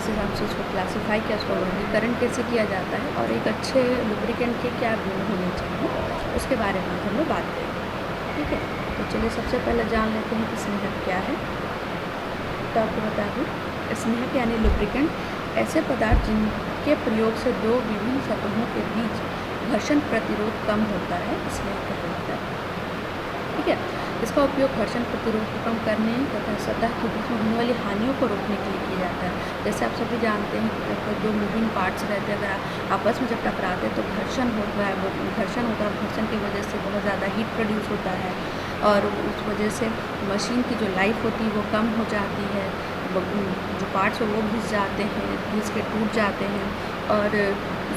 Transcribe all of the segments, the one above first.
किस हिसाब से उसको क्लासीफाई किया, उसका वर्गीकरण कैसे किया जाता है और एक अच्छे लुब्रिकेंट के क्या गुण होने चाहिए उसके बारे में हम लोग बात करेंगे। ठीक है, तो चलिए सबसे पहले जान लेते हैं कि स्नेहक क्या है। तो आपको बता दूँ, स्नेहक यानी लुब्रिकेंट ऐसे पदार्थ जिनके प्रयोग से दो विभिन्न सतहों के बीच घर्षण प्रतिरोध कम होता है, स्नेहक कहलाता है। ठीक है, इसका उपयोग घर्षण प्रतिरोध को कम करने तथा सतह के बीच में होने वाली हानियों को रोकने के लिए किया जाता है। जैसे आप सभी जानते हैं कि अगर दो मूविंग पार्ट्स रहते हैं, अगर आपस में जब टकराते हैं तो घर्षण होता है, घर्षण की वजह से बहुत ज़्यादा हीट प्रोड्यूस होता है और उस वजह से मशीन की जो लाइफ होती है वो कम हो जाती है, जो पार्ट्स हैं वो घिस जाते हैं, घिस के टूट जाते हैं और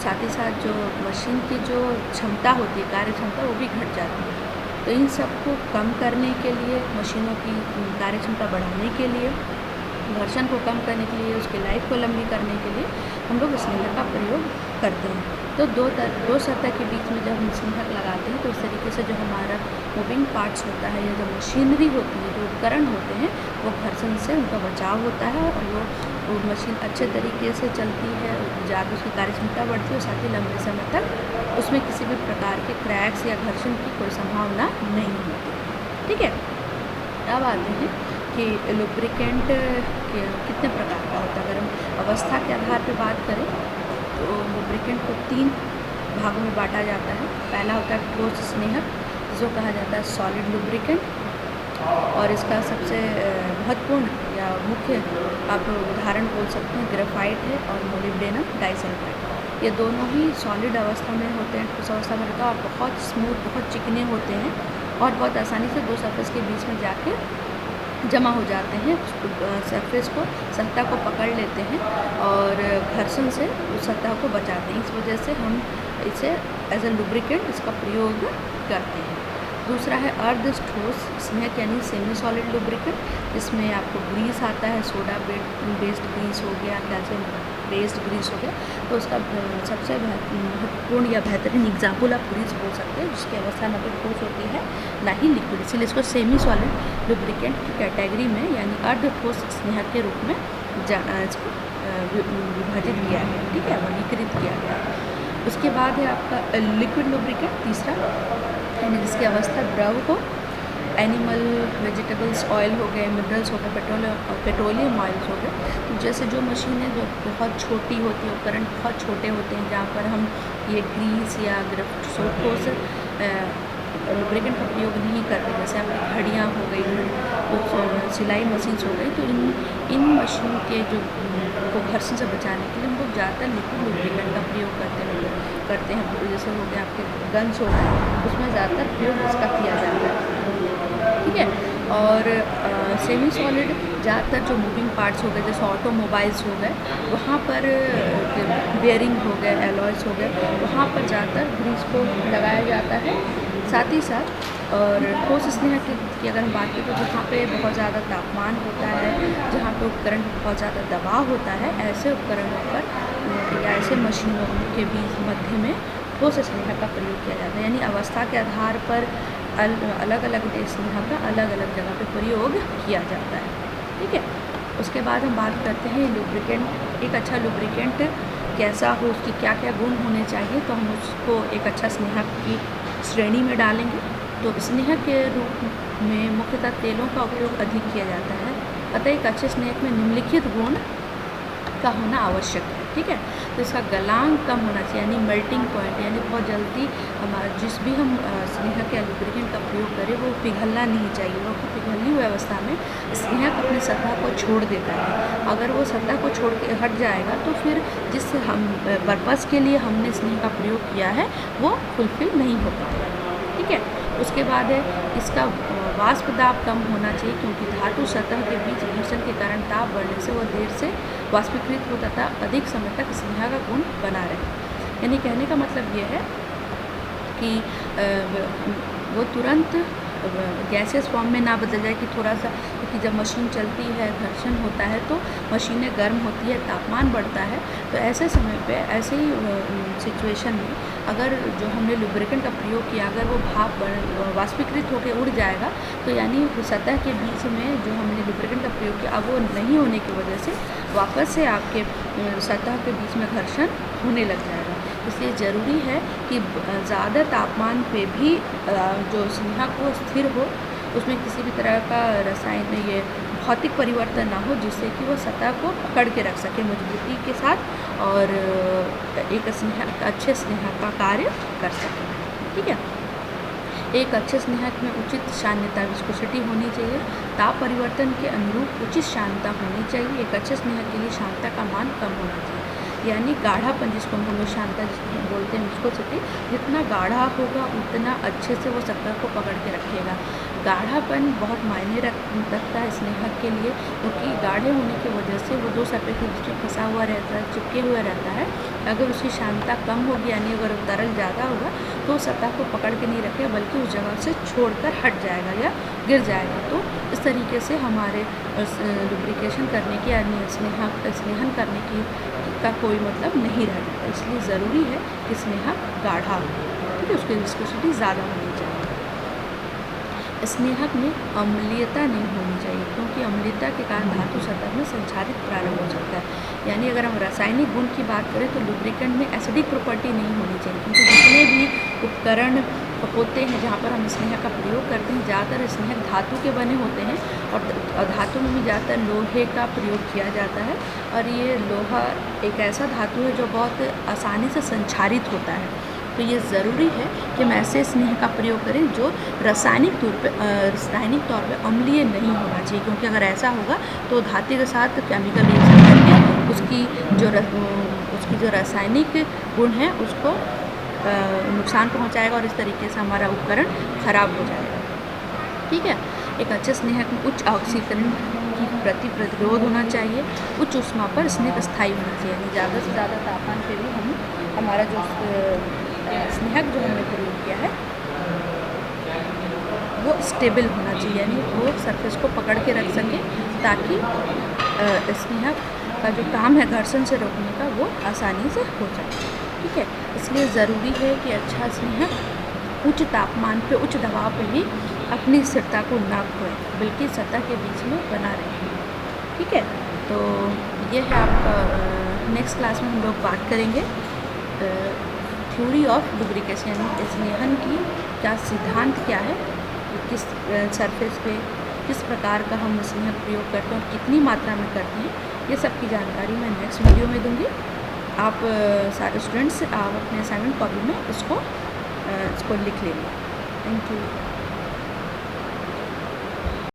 साथ ही साथ जो मशीन की जो क्षमता होती है, कार्य क्षमता, वो भी घट जाती है। तो इन सब को कम करने के लिए, मशीनों की कार्य क्षमता बढ़ाने के लिए, घर्षण को कम करने के लिए, उसकी लाइफ को लंबी करने के लिए हम लोग स्नेहक का प्रयोग करते हैं। तो दो सतह के बीच में जब हम स्नेहक लगाते हैं तो इस तरीके से जो हमारा मूविंग पार्ट्स होता है या जो मशीनरी होती है, जो उपकरण होते हैं, वो घर्षण से उनका बचाव होता है और वो मशीन अच्छे तरीके से चलती है, ज़्यादा उसकी कार्य क्षमता बढ़ती है और साथ ही लंबे समय तक उसमें किसी भी प्रकार के क्रैक्स या घर्षण की कोई संभावना नहीं होती। ठीक है, अब आते हैं कि लुब्रिकेंट कितने प्रकार का होता है। अगर हम अवस्था के आधार पर बात करें तो लुब्रिकेंट को 3 भागों में बांटा जाता है। पहला होता है ठोस स्नेहक, जिसको कहा जाता है सॉलिड लुब्रिकेंट, और इसका सबसे महत्वपूर्ण या मुख्य आप उदाहरण बोल सकते हैं ग्रेफाइट है और मोलिब्डेनम डाइसल्फाइड। ये दोनों ही सॉलिड अवस्था में होते हैं, ठोस अवस्था में रहता है और बहुत स्मूथ, बहुत चिकने होते हैं और बहुत आसानी से दो सरफेस के बीच में जाके जमा हो जाते हैं, सरफेस को, सतह को पकड़ लेते हैं और घर्षण से उस सतह को बचाते हैं। इस वजह से हम इसे एज ए लुब्रिकेंट इसका प्रयोग करते हैं। दूसरा है अर्ध ठोस स्नेहक यानी सेमी सॉलिड लुब्रिकेंट, जिसमें आपको ग्रीस आता है, सोडा बेस्ड ग्रीस हो गया, कैल्शियम बेस्ड ग्रीस हो गया। तो उसका सबसे महत्वपूर्ण या बेहतरीन एग्जाम्पल आप ग्रीस बोल सकते हैं, जिसकी अवस्था न तो ठोस होती है ना ही लिक्विड, इसलिए इसको सेमी सॉलिड लुब्रिकेंट की कैटेगरी में यानी अर्ध ठोस स्नेहक के रूप में इसको विभाजित किया गया। ठीक है, वर्गीकृत किया गया। उसके बाद है आपका लिक्विड लुब्रिकेंट, तीसरा, यानी जिसकी अवस्था द्रव हो, एनिमल वेजिटेबल्स ऑयल हो गए, मिनरल्स हो गए, पेट्रोलियम ऑयल्स हो गए। तो जैसे जो मशीनें जो बहुत छोटी होती है, उपकरण बहुत छोटे होते हैं, जहाँ पर हम ये ग्रीस या ठोस लुब्रिकेंट का प्रयोग नहीं करते, जैसे आपकी घड़ियाँ हो गई, कुछ सिलाई मशीन्स हो गई, तो इन मशीन के जो को घर्षण से बचाने के लिए हम लोग ज़्यादातर लिक्विड लुब्रिकेंट का प्रयोग करते हैं। जैसे हो गया आपके गन्स हो गए, उसमें ज़्यादातर प्रयोग इसका किया जाता है। ठीक है, और सेमी सॉलिड ज़्यादातर जो मूविंग पार्ट्स हो गए, जैसे ऑटोमोबाइल्स हो गए, वहाँ पर बेयरिंग हो गए, एलॉयस हो गए, वहाँ पर ज़्यादातर ग्रीस को लगाया जाता है। साथ ही साथ और ठोस स्नेहक की अगर हम बात करें तो जहाँ पे बहुत ज़्यादा तापमान होता है, जहाँ पे उपकरण बहुत ज़्यादा दबाव होता है, ऐसे उपकरणों पर या ऐसे मशीनों के बीच मध्य में ठोस स्नेहक का प्रयोग किया जाता है। यानी अवस्था के आधार पर अलग अलग स्नेहक का अलग अलग जगह पे प्रयोग किया जाता है। ठीक है, उसके बाद हम बात करते हैं लुब्रिकेंट। एक अच्छा लुब्रिकेंट कैसा हो, उसकी क्या क्या गुण होने चाहिए, तो हम उसको एक अच्छा स्नेहक की श्रेणी में डालेंगे। तो स्नेहक के रूप में मुख्यतः तेलों का उपयोग अधिक किया जाता है, अतः एक अच्छे स्नेहक में निम्नलिखित गुण का होना आवश्यक है। ठीक है, तो इसका गलांग कम होना चाहिए, यानी मेल्टिंग पॉइंट, यानी बहुत जल्दी हमारा जिस भी हम स्नेहक या लुब्रिकेंट का प्रयोग करें वो पिघलना नहीं चाहिए। वो पिघली हुई अवस्था में स्नेहक अपनी सतह को छोड़ देता है। अगर वो सतह को छोड़ के हट जाएगा तो फिर जिस हम पर्पज़ के लिए हमने स्नेहक का प्रयोग किया है वो फुलफिल नहीं हो पाएगा। ठीक है, उसके बाद है इसका वाष्प दाब कम होना चाहिए, क्योंकि धातु सतह के बीच घर्षण के कारण ताप बढ़ने से वह देर से वाष्पीकृत हो तथा अधिक समय तक स्नेहा का गुण बना रहे। यानी कहने का मतलब ये है कि वो तुरंत गैसेस फॉर्म में ना बदल जाए, कि थोड़ा सा, क्योंकि जब मशीन चलती है, घर्षण होता है तो मशीनें गर्म होती है, तापमान बढ़ता है, तो ऐसे समय पे, ऐसे ही सिचुएशन में अगर जो हमने लुब्रिकेंट का प्रयोग किया अगर वो भाप वाष्पीकृत होकर उड़ जाएगा तो यानी सतह के बीच में जो हमने लुब्रिकेंट का प्रयोग किया अब वो नहीं होने की वजह से वापस से आपके सतह के बीच में घर्षण होने लग जाएगा। इसलिए ज़रूरी है कि ज़्यादा तापमान पे भी जो स्नेहक को स्थिर हो, उसमें किसी भी तरह का रसायन ये भौतिक परिवर्तन ना हो जिससे कि वो सतह को पकड़ के रख सके मजबूती के साथ और एक अच्छे स्नेहक का कार्य कर सके। ठीक है, एक अच्छे स्नेहक में उचित शान्यता विस्कोसिटी होनी चाहिए, ताप परिवर्तन के अनुरूप उचित शांतता होनी चाहिए। एक अच्छे स्नेहक के लिए शांतता का मान कम होना चाहिए, यानी गाढ़ापन जिसको हम लोग शांतता जिसको बोलते हैं विस्कोसिटी, जितना गाढ़ा होगा उतना अच्छे से वो सतह को पकड़ के रखेगा। गाढ़ापन बहुत मायने रखता है स्नेहक के लिए, क्योंकि गाढ़े होने की वजह से वो दो सतह के बीच में फंसा हुआ रहता है, चिपके हुआ रहता है। अगर उसकी शांतता कम होगी यानी अगर तरल ज़्यादा होगा तो सतह को पकड़ के नहीं रखेगा बल्कि उस जगह से छोड़कर हट जाएगा या गिर जाएगा। तो इस तरीके से हमारे लुब्रिकेशन करने की यानी स्नेहन करने की का कोई मतलब नहीं रह जाता। इसलिए ज़रूरी है कि स्नेहक गाढ़ा हो, ठीक है, उसकी विस्कोसिटी ज़्यादा होनी चाहिए। स्नेहक में अम्लीयता नहीं होनी चाहिए, क्योंकि अम्लीयता के कारण धातु सतह में संचारित प्रारंभ हो सकता है। यानी अगर हम रासायनिक गुण की बात करें तो लुब्रिकेंट में एसिडिक प्रॉपर्टी नहीं होनी चाहिए, क्योंकि जितने भी उपकरण होते हैं जहाँ पर हम स्नेहक का प्रयोग करते हैं ज़्यादातर स्नेहक धातु के बने होते हैं और धातु में भी ज़्यादातर लोहे का प्रयोग किया जाता है। और ये लोहा एक ऐसा धातु है जो बहुत आसानी से संचारित होता है। तो ये ज़रूरी है कि हम ऐसे स्नेह का प्रयोग करें जो रासायनिक तौर पे अम्लीय नहीं होना चाहिए, क्योंकि अगर ऐसा होगा तो धातु के साथ केमिकल रिएक्शन करके उसकी जो रासायनिक गुण है उसको नुकसान पहुंचाएगा और इस तरीके से हमारा उपकरण खराब हो जाएगा। ठीक है, एक अच्छे स्नेहक में उच्च ऑक्सीकरण की प्रतिरोध होना चाहिए, उच्च ऊष्मा पर स्नेहक स्थायी होना चाहिए, यानी ज़्यादा से ज़्यादा तापमान पे भी हमारा जो स्नेहक जो हमने प्रयोग किया है वो स्टेबल होना चाहिए, यानी वो सरफेस को पकड़ के रख सके ताकि स्नेहक का जो काम है घर्षण से रोकने का वो आसानी से हो जाए। ठीक है, इसलिए ज़रूरी है कि अच्छा स्नेहक उच्च तापमान पे उच्च दबाव पे भी अपनी स्थिरता को ना खोए बल्कि सतह के बीच में बना रहे। ठीक है, तो ये है आपका नेक्स्ट क्लास में हम लोग बात करेंगे थ्योरी ऑफ लुब्रिकेशन, यानी स्नेहन की क्या सिद्धांत क्या है, किस सरफेस पे किस प्रकार का हम स्नेहक प्रयोग करते हैं और कितनी मात्रा में करते हैं, ये सब की जानकारी मैं नेक्स्ट वीडियो में दूंगी। आप सारे स्टूडेंट्स आप अपने असाइनमेंट कॉपी में इसको लिख लेंगे। Thank you.